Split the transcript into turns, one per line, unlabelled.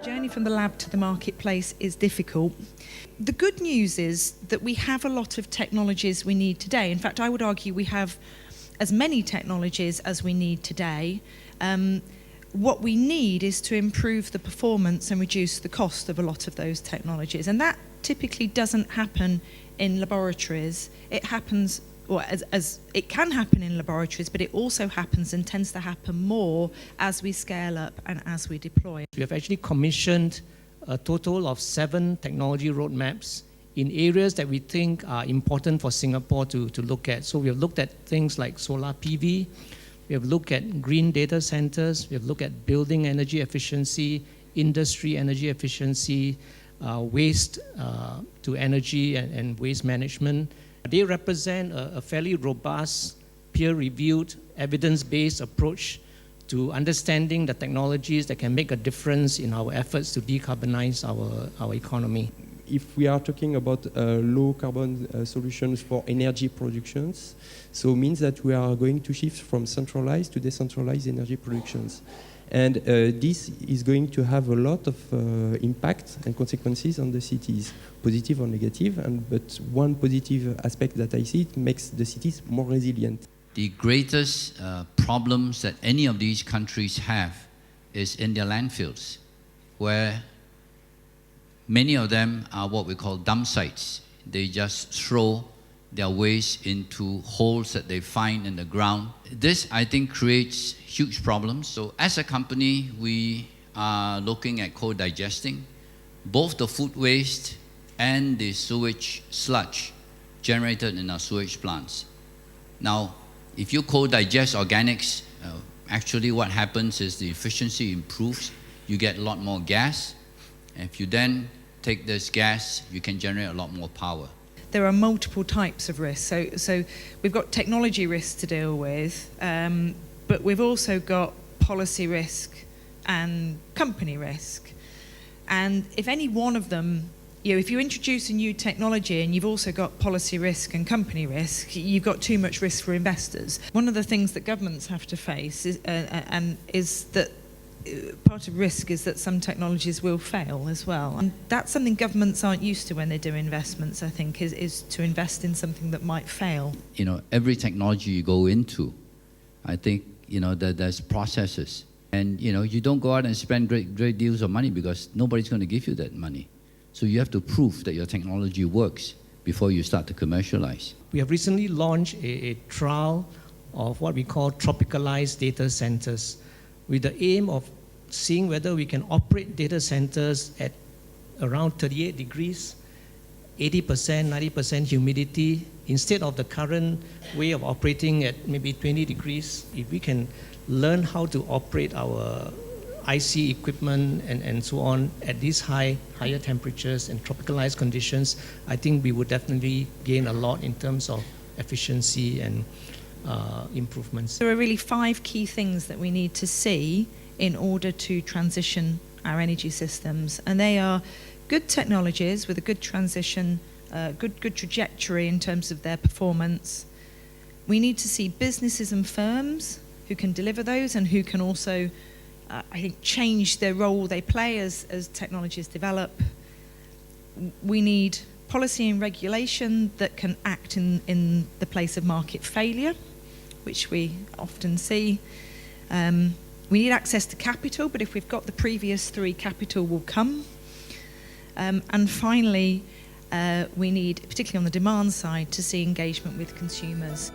journey from the lab to the marketplace is difficult. The good news is that we have a lot of technologies we need today. In fact, I would argue we have as many technologies as we need today. What we need is to improve the performance and reduce the cost of a lot of those technologies. And that typically doesn't happen in laboratories. It happens, or as it can happen in laboratories, but it also happens and tends to happen more as we scale up and as we deploy.
We have actually commissioned a total of 7 technology roadmaps in areas that we think are important for Singapore to look at. So we have looked at things like solar PV, we have looked at green data centers, we have looked at building energy efficiency, industry energy efficiency, waste to energy and waste management. They represent a fairly robust, peer-reviewed, evidence-based approach to understanding the technologies that can make a difference in our efforts to decarbonize our economy.
If we are talking about low carbon solutions for energy productions, so it means that we are going to shift from centralized to decentralized energy productions. And this is going to have a lot of impact and consequences on the cities, positive or negative. But one positive aspect that I see, it makes the cities more resilient.
The greatest problems that any of these countries have is in their landfills, where many of them are what we call dump sites. They just throw their waste into holes that they find in the ground. This, I think, creates huge problems. So as a company, we are looking at co-digesting both the food waste and the sewage sludge generated in our sewage plants. Now, if you co-digest organics, actually what happens is the efficiency improves. You get a lot more gas. If you then take this gas, you can generate a lot more power.
There are multiple types of risks. So we've got technology risks to deal with, but we've also got policy risk and company risk. And if any one of them, if you introduce a new technology and you've also got policy risk and company risk, you've got too much risk for investors. One of the things that governments have to face is that part of risk is that some technologies will fail as well. And that's something governments aren't used to when they do investments, I think, is to invest in something that might fail.
Every technology you go into, I think, that there's processes. And, you don't go out and spend great deals of money because nobody's going to give you that money. So you have to prove that your technology works before you start to commercialize.
We have recently launched a trial of what we call tropicalized data centers, with the aim of seeing whether we can operate data centers at around 38 degrees, 80%, 90% humidity, instead of the current way of operating at maybe 20 degrees. If we can learn how to operate our IC equipment and so on at these higher temperatures and tropicalized conditions, I think we would definitely gain a lot in terms of efficiency and improvements.
There are really 5 key things that we need to see in order to transition our energy systems, and they are good technologies with a good transition, good trajectory in terms of their performance. We need to see businesses and firms who can deliver those and who can also, I think, change their role they play as technologies develop. We need policy and regulation that can act in the place of market failure, which we often see. We need access to capital, but if we've got the previous 3, capital will come. And finally, we need, particularly on the demand side, to see engagement with consumers.